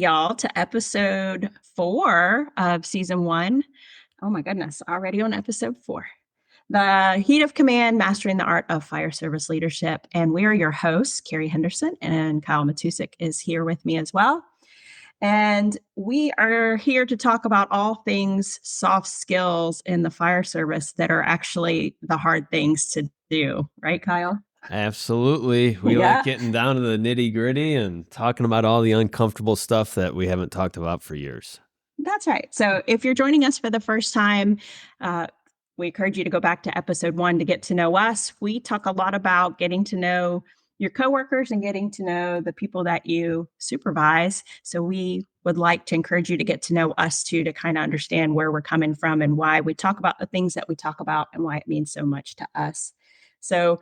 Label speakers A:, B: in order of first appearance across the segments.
A: y'all, to episode 4 of season 1. Oh my goodness, already on episode 4. The Heat of Command, Mastering the Art of Fire Service Leadership. And we are your hosts, Carrie Henderson, and Kyle Matusik is here with me as well. And we are here to talk about all things soft skills in the fire service that are actually the hard things to do. Right, Kyle?
B: Absolutely. We like
A: Yeah.
B: getting down to the nitty gritty and talking about all the uncomfortable stuff that we haven't talked about for years.
A: That's right. So if you're joining us for the first time, we encourage you to go back to episode 1 to get to know us. We talk a lot about getting to know your coworkers and getting to know the people that you supervise. So we would like to encourage you to get to know us too, to kind of understand where we're coming from and why we talk about the things that we talk about and why it means so much to us. So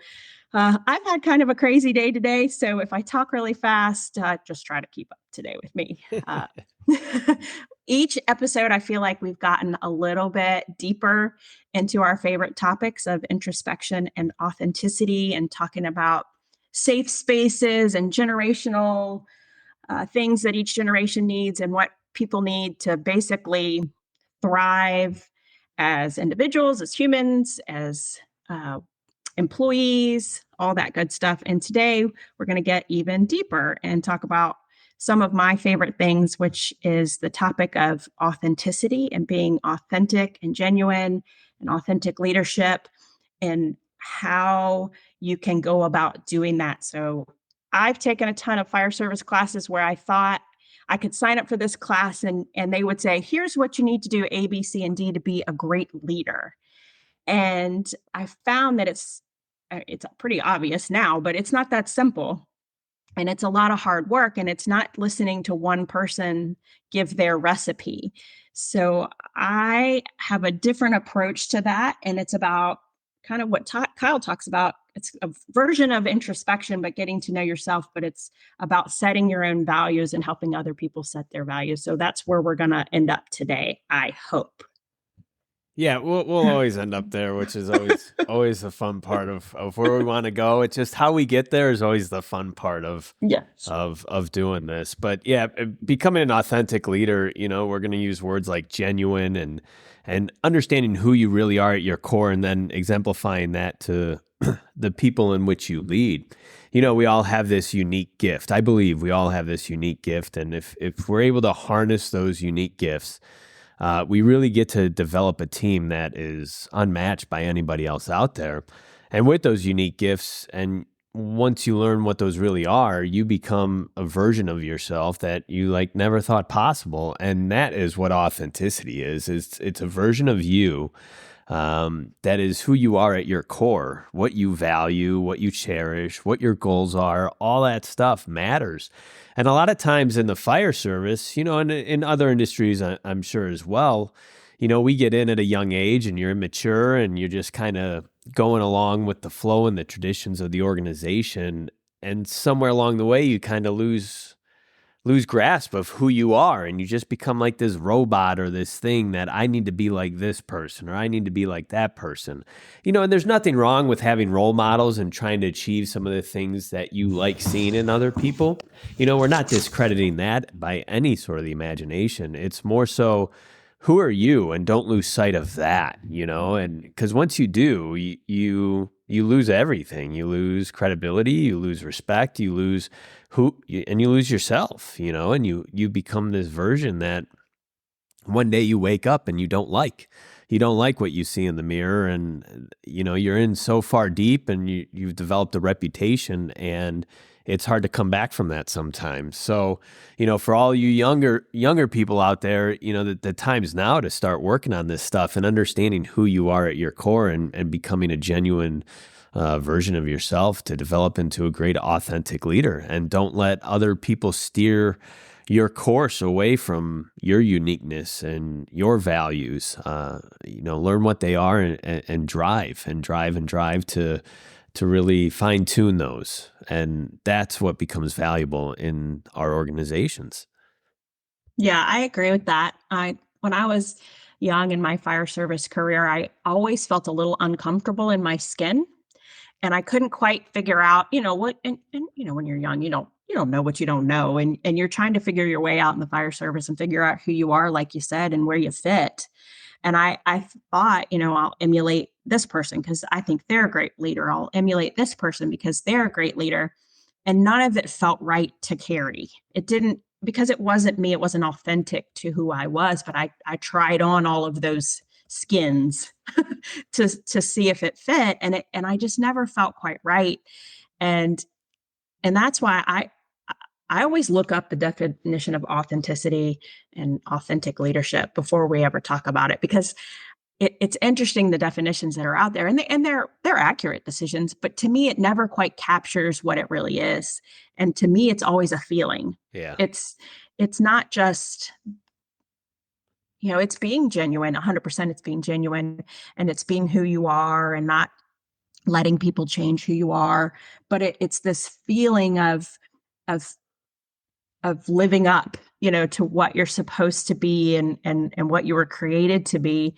A: I've had kind of a crazy day today. So if I talk really fast, just try to keep up today with me. Each episode, I feel like we've gotten a little bit deeper into our favorite topics of introspection and authenticity and talking about safe spaces and generational things that each generation needs and what people need to basically thrive as individuals, as humans, as uh, employees, all that good stuff. And today we're going to get even deeper and talk about some of my favorite things, which is the topic of authenticity and being authentic and genuine and authentic leadership and how you can go about doing that. So I've taken a ton of fire service classes where I thought I could sign up for this class and they would say, here's what you need to do A, B, C, and D to be a great leader. And I found that it's pretty obvious now, but it's not that simple. And it's a lot of hard work, and it's not listening to one person give their recipe. So I have a different approach to that. And it's about kind of what Kyle talks about. It's a version of introspection, but getting to know yourself. But it's about setting your own values and helping other people set their values. So that's where we're going to end up today, I hope.
B: Yeah, we'll always end up there, which is always the fun part of where we want to go. It's just how we get there is always the fun part of
A: Yes.
B: of doing this. But yeah, becoming an authentic leader, we're going to use words like genuine and understanding who you really are at your core, and then exemplifying that to the people in which you lead. We all have this unique gift. I believe we all have this unique gift, and if we're able to harness those unique gifts, we really get to develop a team that is unmatched by anybody else out there. And with those unique gifts, and once you learn what those really are, you become a version of yourself that you never thought possible. And that is what authenticity is. It's a version of you that is who you are at your core, what you value, what you cherish, what your goals are. All that stuff matters. And a lot of times in the fire service, and in other industries, I'm sure as well, we get in at a young age and you're immature and you're just kind of going along with the flow and the traditions of the organization. And somewhere along the way, you kind of lose grasp of who you are, and you just become like this robot or this thing that I need to be like this person or I need to be like that person. And there's nothing wrong with having role models and trying to achieve some of the things that you like seeing in other people. We're not discrediting that by any sort of the imagination. It's more so, who are you? And don't lose sight of that, and because once you do, you lose everything. You lose credibility, you lose respect, you lose and you lose yourself, and you become this version that one day you wake up and you don't like what you see in the mirror. And, you're in so far deep and you've developed a reputation, and it's hard to come back from that sometimes. So, for all you younger people out there, the time's now to start working on this stuff and understanding who you are at your core and becoming a genuine version of yourself to develop into a great authentic leader. And don't let other people steer your course away from your uniqueness and your values. Learn what they are and drive to really fine tune those. And that's what becomes valuable in our organizations.
A: Yeah, I agree with that. When I was young in my fire service career, I always felt a little uncomfortable in my skin. And I couldn't quite figure out, what, and when you're young, you don't know what you don't know, and you're trying to figure your way out in the fire service and figure out who you are, like you said, and where you fit. And I thought, I'll emulate this person because I think they're a great leader. I'll emulate this person because they're a great leader. And none of it felt right to carry. It didn't, because it wasn't me, it wasn't authentic to who I was, but I tried on all of those skins to see if it fit. And I just never felt quite right. And and that's why I always look up the definition of authenticity and authentic leadership before we ever talk about it, because it's interesting the definitions that are out there, and they're accurate decisions, but to me it never quite captures what it really is. And to me it's always a feeling.
B: Yeah.
A: It's not just, it's being genuine. 100% it's being genuine, and it's being who you are and not letting people change who you are. But it's this feeling of living up, to what you're supposed to be, and what you were created to be.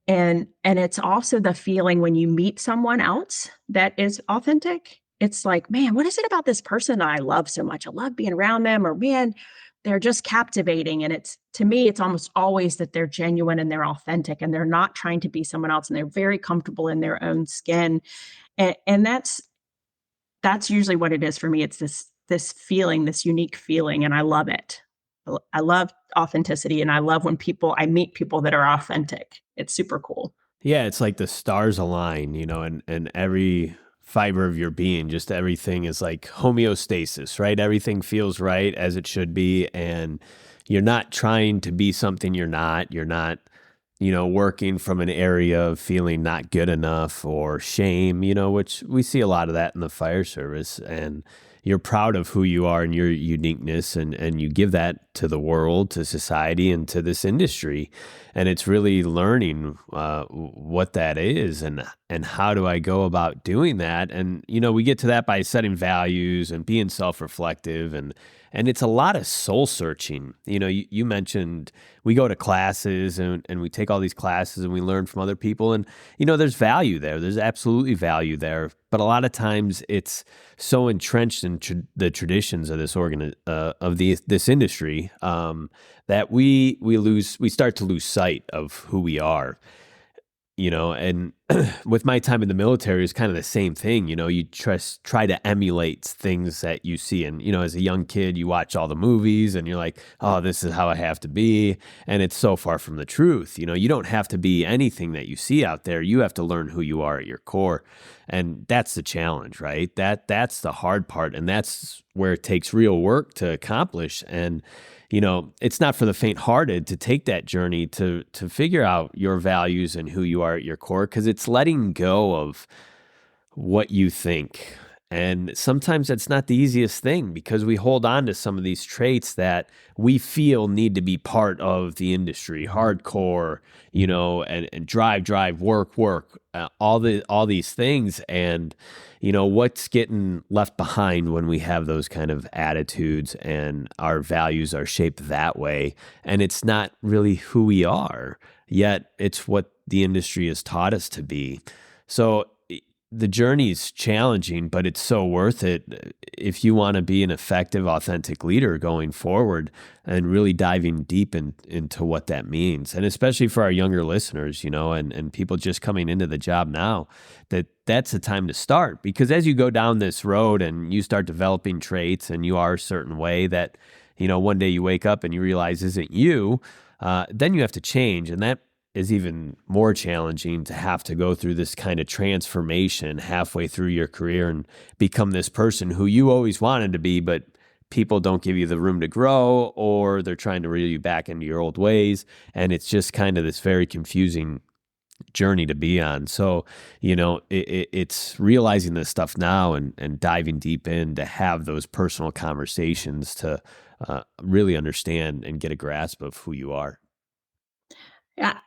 A: And it's also the feeling when you meet someone else that is authentic. It's like, man, what is it about this person I love so much? I love being around them, or man, they're just captivating. And it's, to me, it's almost always that they're genuine and they're authentic and they're not trying to be someone else, and they're very comfortable in their own skin. And that's usually what it is for me. It's this feeling, this unique feeling, and I love it. I love authenticity, and I love when I meet people that are authentic. It's super cool.
B: Yeah, it's like the stars align, and every fiber of your being, just everything is like homeostasis, right? Everything feels right as it should be. And you're not trying to be something you're not. You're not, working from an area of feeling not good enough or shame, which we see a lot of that in the fire service. And you're proud of who you are and your uniqueness, and you give that to the world, to society, and to this industry. And it's really learning what that is, and how do I go about doing that. And we get to that by setting values and being self-reflective, and it's a lot of soul searching. You mentioned we go to classes, and we take all these classes and we learn from other people, and there's value there. There's absolutely value there, but a lot of times it's so entrenched in the traditions of this industry, that we start to lose sight of who we are. And with my time in the military, it's kind of the same thing. You try to emulate things that you see. And, as a young kid, you watch all the movies and you're like, oh, this is how I have to be. And it's so far from the truth. You don't have to be anything that you see out there. You have to learn who you are at your core. And that's the challenge, right? That's the hard part. And that's where it takes real work to accomplish. And it's not for the faint-hearted to take that journey to figure out your values and who you are at your core, because it's letting go of what you think. And sometimes that's not the easiest thing, because we hold on to some of these traits that we feel need to be part of the industry, hardcore, and drive, work, all these things. And, what's getting left behind when we have those kind of attitudes and our values are shaped that way. And it's not really who we are, yet it's what the industry has taught us to be. So the journey is challenging, but it's so worth it if you want to be an effective, authentic leader going forward, and really diving deep into what that means. And especially for our younger listeners, and people just coming into the job now, that's the time to start. Because as you go down this road and you start developing traits and you are a certain way that, one day you wake up and you realize isn't you, then you have to change. And that is even more challenging, to have to go through this kind of transformation halfway through your career and become this person who you always wanted to be, but people don't give you the room to grow, or they're trying to reel you back into your old ways. And it's just kind of this very confusing journey to be on. So, it's realizing this stuff now, and diving deep in to have those personal conversations to really understand and get a grasp of who you are.
A: Yeah.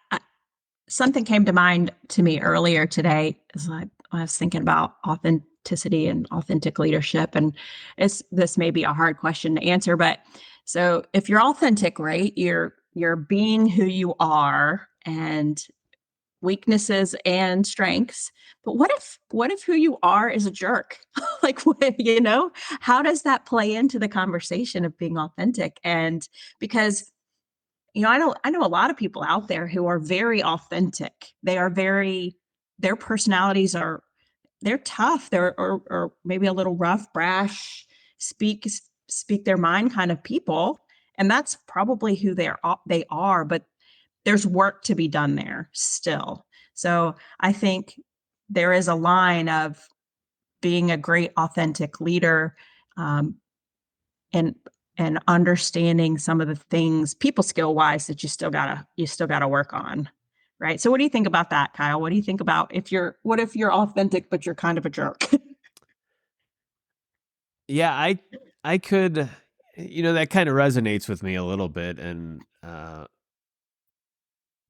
A: Something came to mind to me earlier today as I was thinking about authenticity and authentic leadership. And this may be a hard question to answer, but so if you're authentic, right, you're being who you are, and weaknesses and strengths. But what if who you are is a jerk? Like what, how does that play into the conversation of being authentic? And because I know a lot of people out there who are very authentic. They are very their personalities are they're tough. They're or maybe a little rough, brash, speak speak their mind kind of people. And that's probably who they are, but there's work to be done there still. So I think there is a line of being a great authentic leader, um, and understanding some of the things people skill wise that you still gotta work on. Right. So what do you think about that, Kyle? What do you think about what if you're authentic but you're kind of a jerk?
B: Yeah, I could, that kind of resonates with me a little bit, and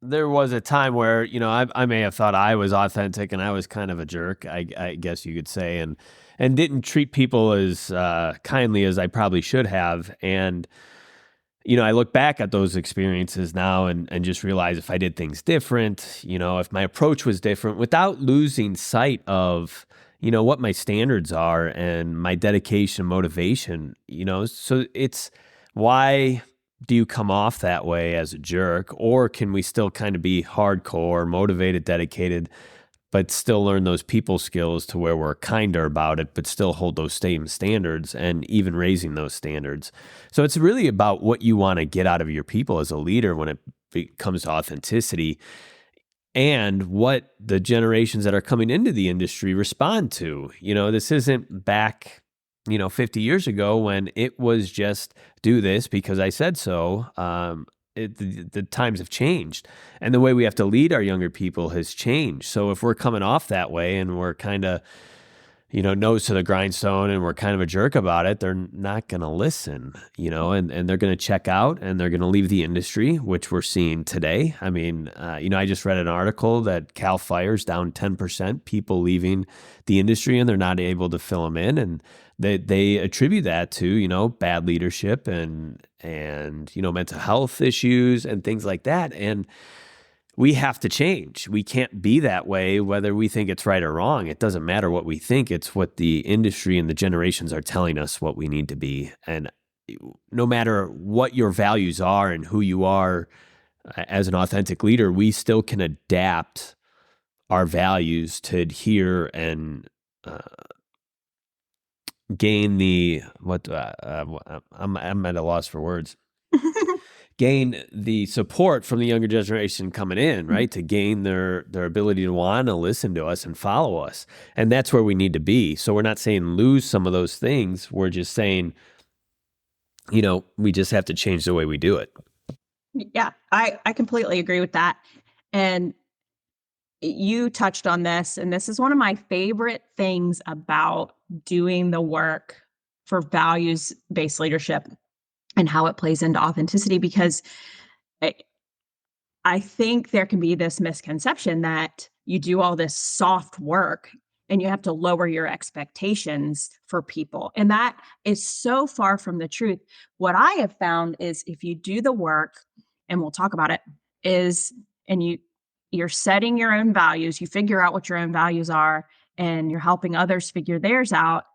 B: there was a time where I may have thought I was authentic and I was kind of a jerk, I guess you could say, and didn't treat people as kindly as I probably should have. And I look back at those experiences now and just realize if I did things different, if my approach was different without losing sight of, what my standards are and my dedication, motivation, so it's why do you come off that way as a jerk? Or can we still kind of be hardcore, motivated, dedicated, but still learn those people skills to where we're kinder about it, but still hold those same standards and even raising those standards. So it's really about what you want to get out of your people as a leader when it comes to authenticity, and what the generations that are coming into the industry respond to. This isn't back, 50 years ago when it was just do this because I said so. The times have changed, and the way we have to lead our younger people has changed. So if we're coming off that way and we're kind of, nose to the grindstone and we're kind of a jerk about it, they're not going to listen, and they're going to check out and they're going to leave the industry, which we're seeing today. I mean, I just read an article that Cal Fire's down 10% people leaving the industry and they're not able to fill them in. And they attribute that to, bad leadership and mental health issues and things like that. And we have to change. We can't be that way, whether we think it's right or wrong. It doesn't matter what we think. It's what the industry and the generations are telling us what we need to be. And no matter what your values are and who you are as an authentic leader, we still can adapt our values to adhere and gain the what I'm at a loss for words. Gain the support from the younger generation coming in, right? To gain their ability to want to listen to us and follow us. And that's where we need to be. So we're not saying lose some of those things. We're just saying, we just have to change the way we do it.
A: Yeah, I completely agree with that. And you touched on this, and this is one of my favorite things about doing the work for values based leadership and how it plays into authenticity, because I, I think there can be this misconception that you do all this soft work and you have to lower your expectations for people. And that is so far from the truth. What I have found is if you do the work, and we'll talk about it, is and you're setting your own values, you figure out what your own values are, and you're helping others figure theirs out,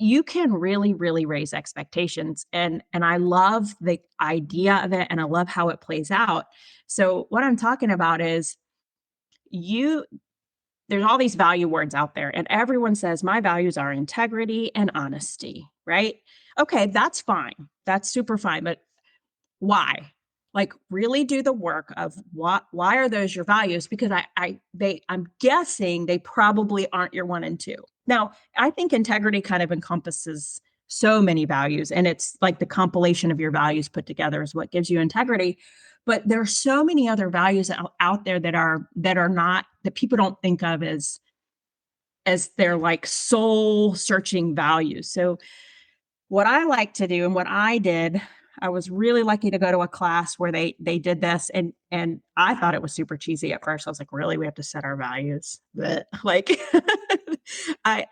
A: you can really really raise expectations. And I love the idea of it and I love how it plays out. So what I'm talking about is you there's all these value words out there and everyone says my values are integrity and honesty, right? Okay, that's fine, that's super fine, but why? Like really do the work of why are those your values? Because I'm guessing they probably aren't your one and two. Now, I think integrity kind of encompasses so many values, and it's like the compilation of your values put together is what gives you integrity. But there are so many other values out there that are not that people don't think of as their like soul searching values. So what I like to do and what I did, I was really lucky to go to a class where they did this, and I thought it was super cheesy at first. I was like, really, we have to set our values? But like like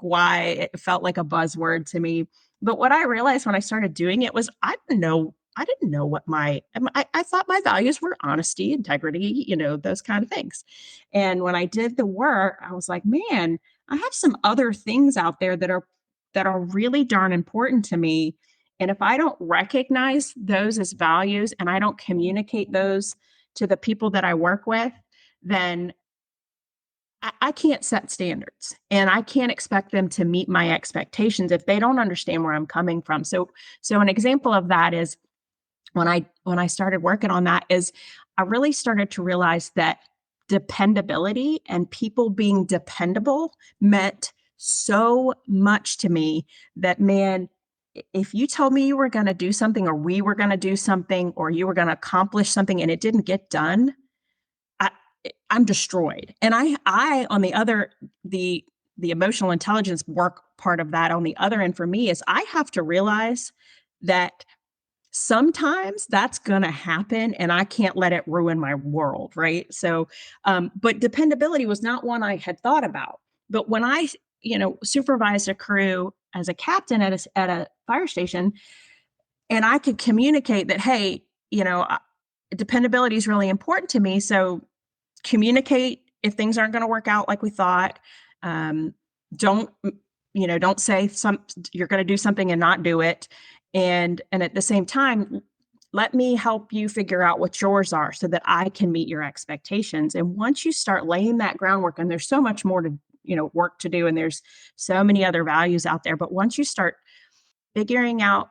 A: why it felt like a buzzword to me. But what I realized when I started doing it was I didn't know I didn't know what I thought my values were honesty, integrity, those kind of things. And when I did the work, I was like, man, I have some other things out there that are really darn important to me. And if I don't recognize those as values and I don't communicate those to the people that I work with, then I can't set standards and I can't expect them to meet my expectations if they don't understand where I'm coming from. So an example of that is when I started working on that is I really started to realize that dependability and people being dependable meant so much to me that, man, if you told me you were going to do something or we were going to do something or you were going to accomplish something and it didn't get done, I I'm destroyed. And I on the emotional intelligence work part of that on the other end for me is I have to realize that sometimes that's going to happen and I can't let it ruin my world, right? So but dependability was not one I had thought about. But when I supervised a crew as a captain at a fire station and I could communicate that, hey, dependability is really important to me, so communicate if things aren't going to work out like we thought. Um, don't say you're going to do something and not do it. And at the same time, let me help you figure out what yours are so that I can meet your expectations. And once you start laying that groundwork, and there's so much more to work to do, and there's so many other values out there, but once you start figuring out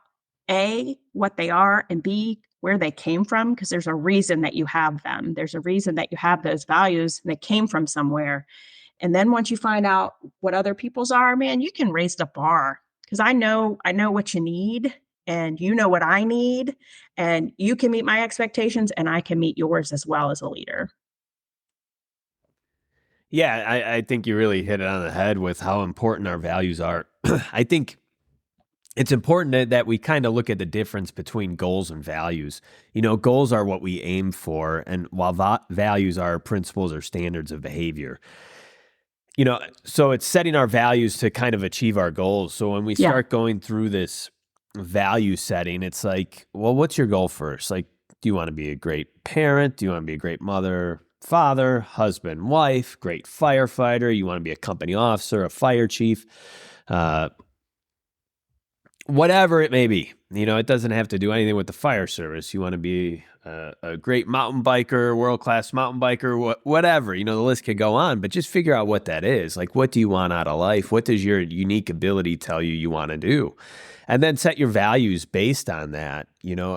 A: A, what they are, and B, where they came from, because there's a reason that you have them. There's a reason that you have those values and they came from somewhere. And then once you find out what other people's are, man, you can raise the bar because I know what you need and you know what I need and you can meet my expectations and I can meet yours as well as a leader.
B: Yeah, I think you really hit it on the head with how important our values are. I think it's important that we kind of look at the difference between goals and values. Goals are what we aim for, and while values are principles or standards of behavior. So it's setting our values to kind of achieve our goals. So when we
A: Yeah.
B: start going through this value setting, it's like, well, what's your goal first? Like, do you want to be a great parent? Do you want to be a great mother, father, husband, wife, great firefighter? You want to be a company officer, a fire chief? Whatever it may be. It doesn't have to do anything with the fire service. You want to be a great mountain biker, world-class mountain biker, whatever. The list could go on, but just figure out what that is. Like, what do you want out of life? What does your unique ability tell you want to do? And then set your values based on that.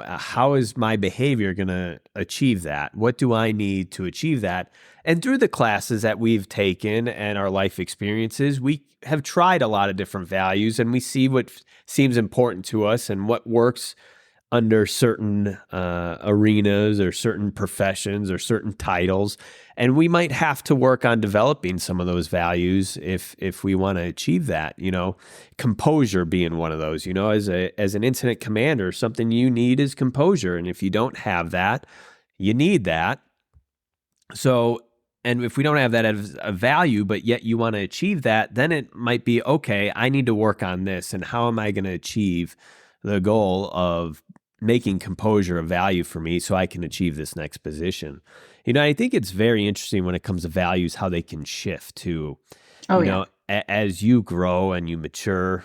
B: How is my behavior going to achieve that? What do I need to achieve that? And through the classes that we've taken and our life experiences, we have tried a lot of different values and we see what seems important to us and what works under certain arenas or certain professions or certain titles. And we might have to work on developing some of those values if we want to achieve that. Composure being one of those. As an incident commander, something you need is composure. And if you don't have that, you need that. So, and if we don't have that as a value, but yet you want to achieve that, then it might be, okay, I need to work on this. And how am I going to achieve the goal of making composure a value for me so I can achieve this next position? I think it's very interesting when it comes to values, how they can shift too.
A: Oh, yeah.
B: As you grow and you mature,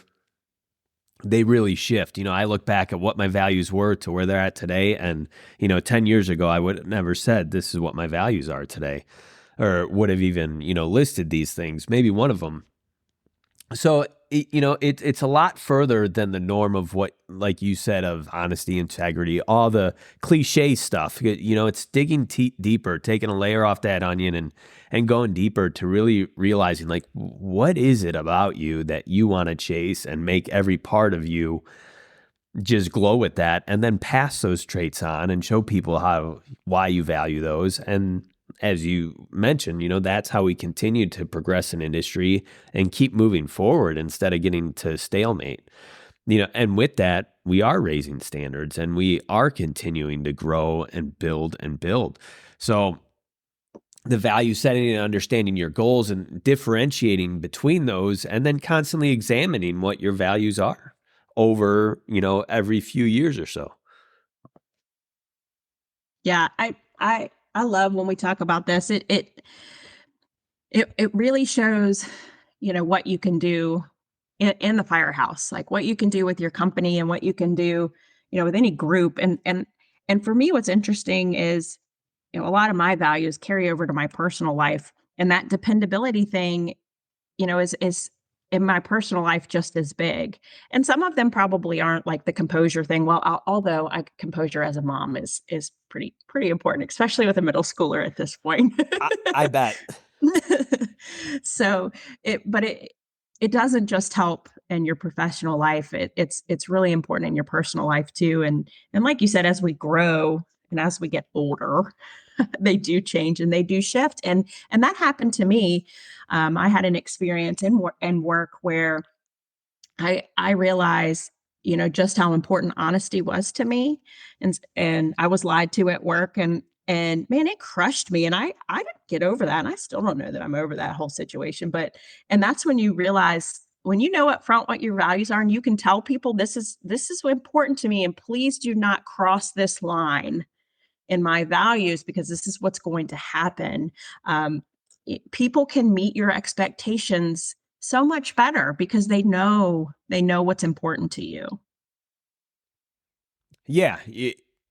B: they really shift. I look back at what my values were to where they're at today. And, 10 years ago, I would have never said this is what my values are today, or would have even, listed these things, maybe one of them. So, it's a lot further than the norm of what, like you said, of honesty, integrity, all the cliche stuff. It's digging deeper, taking a layer off that onion and going deeper to really realizing, like, what is it about you that you want to chase and make every part of you just glow with that, and then pass those traits on and show people why you value those. And as you mentioned, that's how we continue to progress in industry and keep moving forward instead of getting to stalemate. And with that, we are raising standards and we are continuing to grow and build and build. So the value setting and understanding your goals and differentiating between those, and then constantly examining what your values are over, every few years or so.
A: Yeah, I love when we talk about this. It really shows, what you can do in the firehouse, like what you can do with your company and what you can do, with any group. And for me, what's interesting is, a lot of my values carry over to my personal life, and that dependability thing, is in my personal life just as big. And some of them probably aren't, like the composure thing. Well, although composure as a mom is pretty important, especially with a middle schooler at this point.
B: I bet.
A: So it doesn't just help in your professional life. It's really important in your personal life too. And like you said, as we grow and as we get older, they do change and they do shift. And that happened to me. I had an experience in work where I realized, just how important honesty was to me, and I was lied to at work, and man, it crushed me, and I didn't get over that, and I still don't know that I'm over that whole situation. But and that's when you realize, when you know up front what your values are, and you can tell people, this is important to me, and please do not cross this line in my values, because this is what's going to happen. Um, People can meet your expectations so much better because they know what's important to you.
B: Yeah,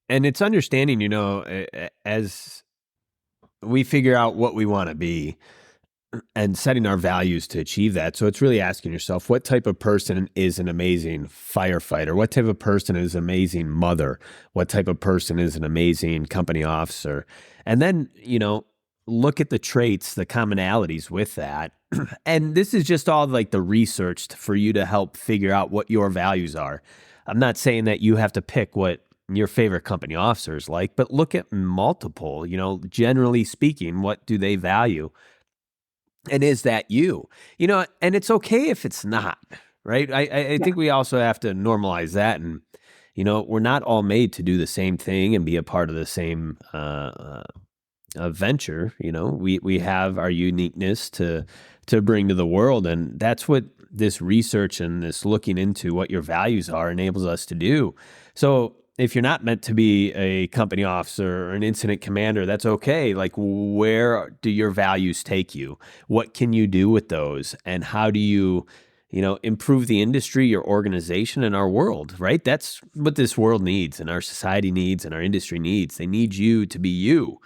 B: and it's understanding, as we figure out what we want to be and setting our values to achieve that. So it's really asking yourself, what type of person is an amazing firefighter? What type of person is an amazing mother? What type of person is an amazing company officer? And then, look at the traits, the commonalities with that. And this is just all like the research for you to help figure out what your values are. I'm not saying that you have to pick what your favorite company officer is like, but look at multiple, generally speaking, what do they value? And is that you? And it's okay if it's not, right? I
A: Yeah.
B: think we also have to normalize that. And, we're not all made to do the same thing and be a part of the same venture. We have our uniqueness to bring to the world. And that's what this research and this looking into what your values are enables us to do. So if you're not meant to be a company officer or an incident commander, that's okay. Like, where do your values take you? What can you do with those? And how do you, improve the industry, your organization, and our world, right? That's what this world needs and our society needs and our industry needs. They need you to be you.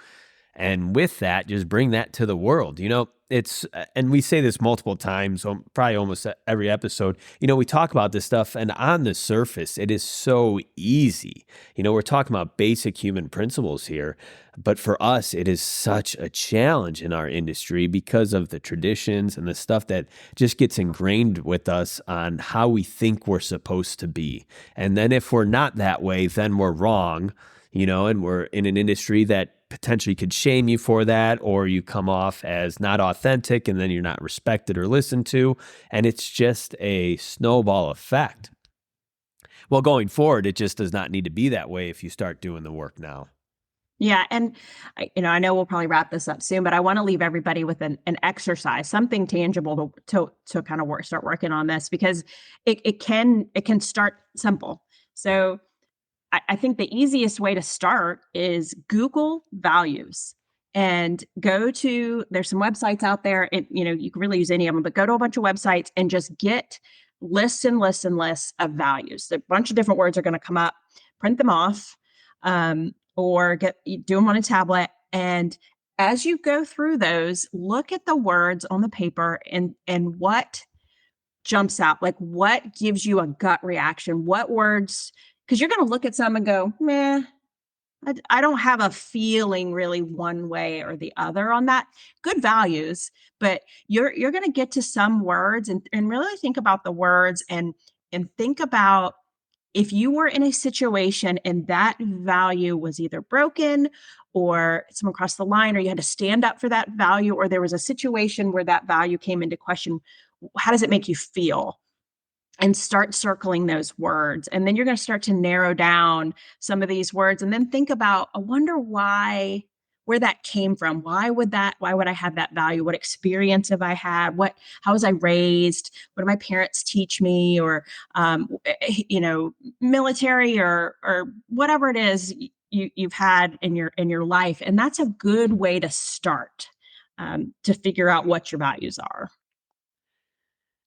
B: And with that, just bring that to the world. And we say this multiple times, probably almost every episode. We talk about this stuff, and on the surface, it is so easy. We're talking about basic human principles here, but for us, it is such a challenge in our industry because of the traditions and the stuff that just gets ingrained with us on how we think we're supposed to be. And then if we're not that way, then we're wrong, and we're in an industry that potentially could shame you for that, or you come off as not authentic and then you're not respected or listened to. And it's just a snowball effect. Well, going forward, it just does not need to be that way if you start doing the work now.
A: Yeah, and I know we'll probably wrap this up soon, but I want to leave everybody with an exercise, something tangible to kind of start working on this, because it can start simple. So I think the easiest way to start is Google values and there's some websites out there. You can really use any of them, but go to a bunch of websites and just get lists and lists and lists of values. A bunch of different words are going to come up, print them off, or do them on a tablet. And as you go through those, look at the words on the paper and what jumps out, like what gives you a gut reaction, what words, because you're going to look at some and go, meh, I don't have a feeling really one way or the other on that. Good values, but you're going to get to some words and really think about the words and think about, if you were in a situation and that value was either broken or someone crossed the line, or you had to stand up for that value, or there was a situation where that value came into question, how does it make you feel? And start circling those words. And then you're going to start to narrow down some of these words, and then think about, I wonder where that came from. Why would I have that value? What experience have I had? How was I raised? What did my parents teach me? Or, military or whatever it is. you've had in your life, and that's a good way to start, to figure out what your values are.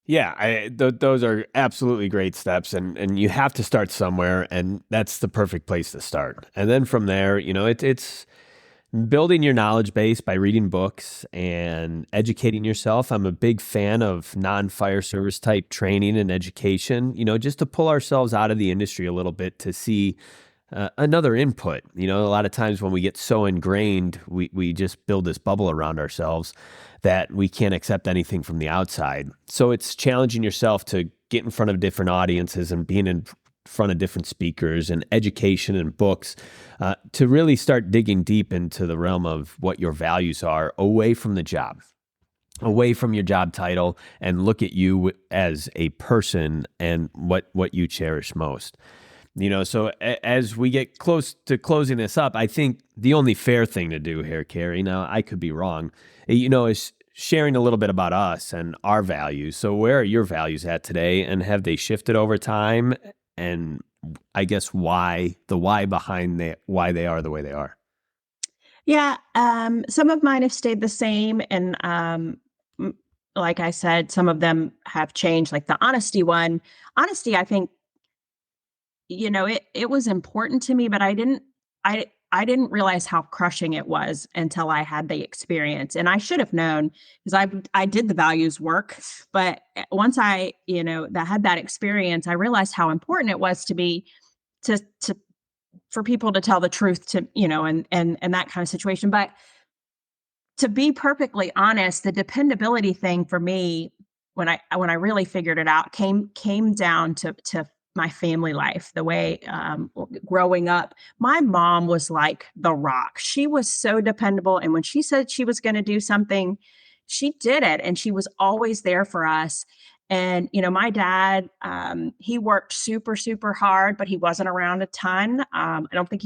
B: Yeah, those are absolutely great steps, and you have to start somewhere, and that's the perfect place to start. And then from there, it's building your knowledge base by reading books and educating yourself. I'm a big fan of non-fire service type training and education, just to pull ourselves out of the industry a little bit to see another input. A lot of times when we get so ingrained, we just build this bubble around ourselves that we can't accept anything from the outside. So it's challenging yourself to get in front of different audiences and being in front of different speakers and education and books to really start digging deep into the realm of what your values are away from the job, away from your job title, and look at you as a person and what you cherish most. So as we get close to closing this up, I think the only fair thing to do here, Kerry, now I could be wrong, is sharing a little bit about us and our values. So where are your values at today, and have they shifted over time? And I guess the why behind why they are the way they are.
A: Yeah, some of mine have stayed the same, and like I said, some of them have changed. Like the honesty one, honesty, I think it was important to me, but I didn't realize how crushing it was until I had the experience. And I should have known because I did the values work, but once I, that had that experience, I realized how important it was to be to for people to tell the truth to, and that kind of situation. But to be perfectly honest, the dependability thing for me, when I really figured it out, came down to my family life. The way growing up, my mom was like the rock. She was so dependable, and when she said she was going to do something, she did it, and she was always there for us. And my dad, he worked super super hard, but he wasn't around a ton. I don't think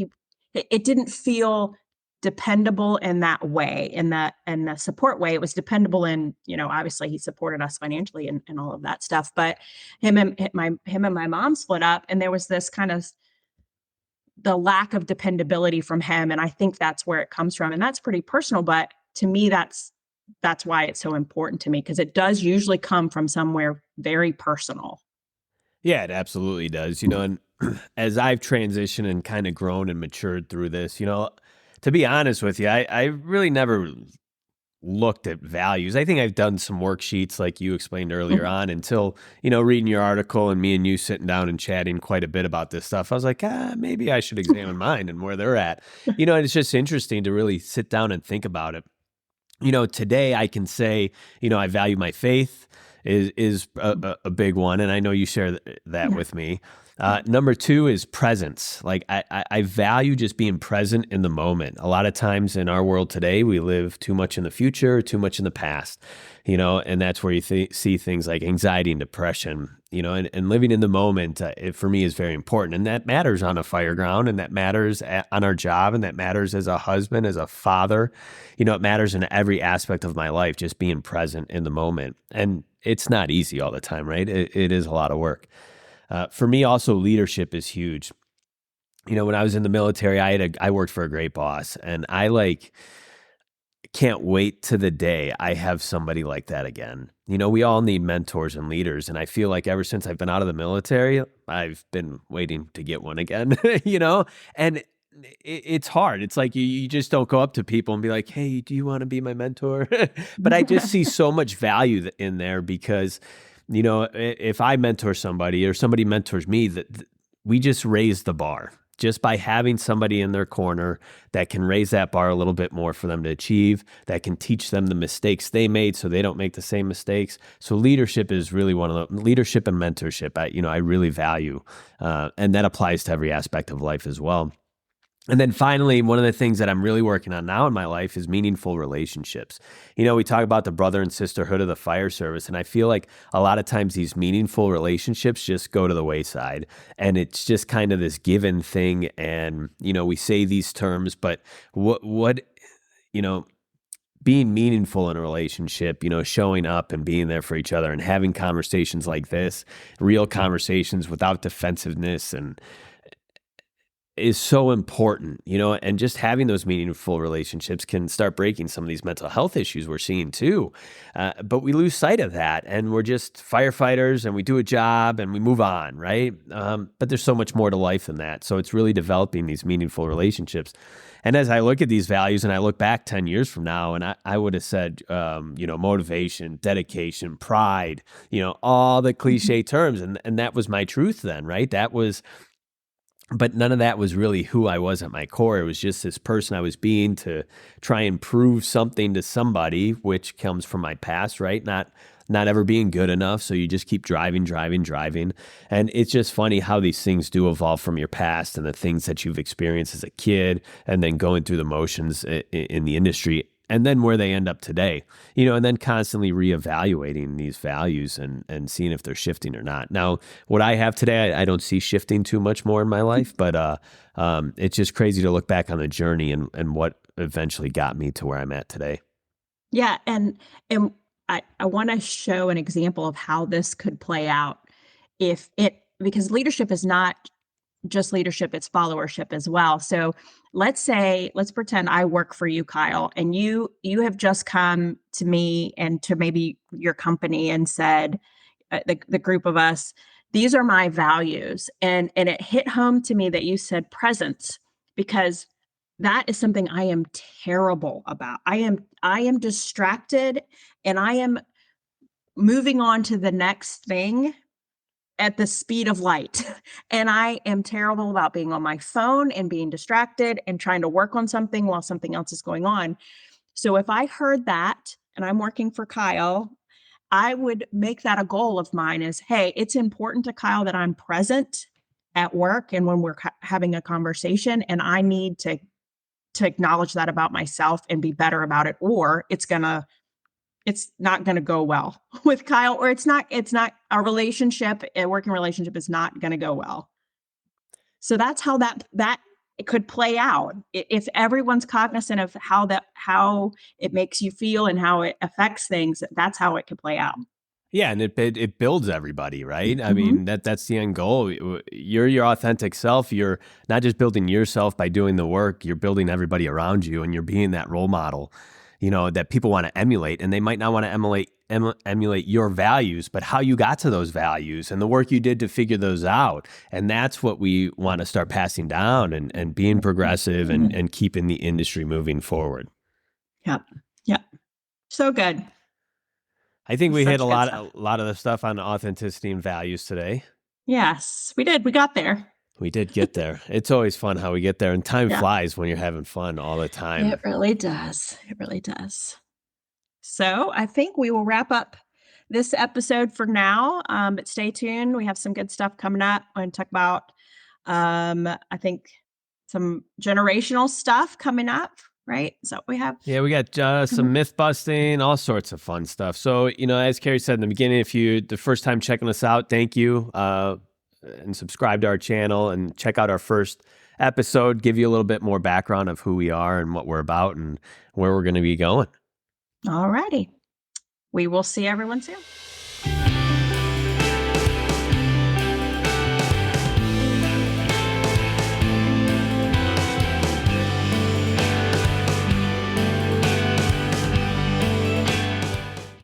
A: it didn't feel dependable in that way, in the support way. It was dependable in, obviously he supported us financially and all of that stuff. But him and my mom split up, and there was this kind of the lack of dependability from him. And I think that's where it comes from. And that's pretty personal. But to me, that's why it's so important to me, because it does usually come from somewhere very personal.
B: Yeah, it absolutely does. And as I've transitioned and kind of grown and matured through this, to be honest with you, I really never looked at values. I think I've done some worksheets like you explained earlier
A: Mhm.
B: on until, reading your article and me and you sitting down and chatting quite a bit about this stuff. I was like, maybe I should examine mine and where they're at. And it's just interesting to really sit down and think about it. Today I can say, I value my faith is a big one, and I know you share that
A: Yeah.
B: with me. Number two is presence. Like I value just being present in the moment. A lot of times in our world today, we live too much in the future, too much in the past, and that's where you see things like anxiety and depression, and living in the moment for me is very important. And that matters on a fire ground, and that matters on our job, and that matters as a husband, as a father. It matters in every aspect of my life, just being present in the moment. And it's not easy all the time, right? It is a lot of work. For me, also leadership is huge. When I was in the military, I worked for a great boss, and I can't wait to the day I have somebody like that again. We all need mentors and leaders, and I feel like ever since I've been out of the military, I've been waiting to get one again. And it's hard. It's like you just don't go up to people and be like, "Hey, do you want to be my mentor?" But I just see so much value in there because if I mentor somebody or somebody mentors me, that we just raise the bar just by having somebody in their corner that can raise that bar a little bit more for them to achieve, that can teach them the mistakes they made so they don't make the same mistakes. So leadership is really one of the leadership and mentorship I really value. And that applies to every aspect of life as well. And then finally, one of the things that I'm really working on now in my life is meaningful relationships. We talk about the brother and sisterhood of the fire service, and I feel like a lot of times these meaningful relationships just go to the wayside, and it's just kind of this given thing. And, we say these terms, but what, you know, being meaningful in a relationship, showing up and being there for each other and having conversations like this, real conversations without defensiveness, and is so important, and just having those meaningful relationships can start breaking some of these mental health issues we're seeing too. But we lose sight of that, and we're just firefighters, and we do a job and we move on, right? But there's so much more to life than that. So it's really developing these meaningful relationships. And as I look at these values and I look back 10 years from now, and I would have said, motivation, dedication, pride, all the cliche terms. And that was my truth then, right? But none of that was really who I was at my core. It was just this person I was being to try and prove something to somebody, which comes from my past, right? Not ever being good enough. So you just keep driving. And it's just funny how these things do evolve from your past and the things that you've experienced as a kid and then going through the motions in the industry and then where they end up today, and then constantly reevaluating these values and seeing if they're shifting or not. Now, what I have today, I don't see shifting too much more in my life, but it's just crazy to look back on the journey and what eventually got me to where I'm at today.
A: Yeah, and I want to show an example of how this could play out if it because leadership is not just leadership, it's followership as well. So let's pretend I work for you, Kyle, and you have just come to me and to maybe your company and said, the group of us, these are my values. And it hit home to me that you said presence, because that is something I am terrible about. I am distracted and I am moving on to the next thing at the speed of light. And I am terrible about being on my phone and being distracted and trying to work on something while something else is going on. So if I heard that and I'm working for Kyle, I would make that a goal of mine is, hey, it's important to Kyle that I'm present at work and when we're having a conversation, and I need to acknowledge that about myself and be better about it, or it's not going to go well with Kyle, or it's not a relationship, a working relationship is not going to go well. So that's how that it could play out. If everyone's cognizant of how it makes you feel and how it affects things, that's how it could play out.
B: Yeah, and it builds everybody, right? I
A: Mm-hmm.
B: mean, that's the end goal. You're your authentic self. You're not just building yourself by doing the work, you're building everybody around you, and you're being that role model, that people want to emulate. And they might not want to emulate your values, but how you got to those values and the work you did to figure those out. And that's what we want to start passing down and being progressive and keeping the industry moving forward.
A: Yep. Yep. So good.
B: I think we hit
A: Such
B: a
A: good
B: lot,
A: stuff.
B: a lot of the stuff on authenticity and values today.
A: Yes, we did. We got there.
B: We did get there. It's always fun how we get there, and time
A: Yeah.
B: flies when you're having fun all the time.
A: It really does. It really does. So I think we will wrap up this episode for now. But stay tuned. We have some good stuff coming up. We're going to talk about, I think, some generational stuff coming up, right? So we have.
B: Yeah, we got some
A: Mhm.
B: myth busting, all sorts of fun stuff. So, as Kerry said in the beginning, if you the first time checking us out, thank you, and subscribe to our channel and check out our first episode. Give you a little bit more background of who we are and what we're about and where we're going to be going.
A: All righty. We will see everyone soon.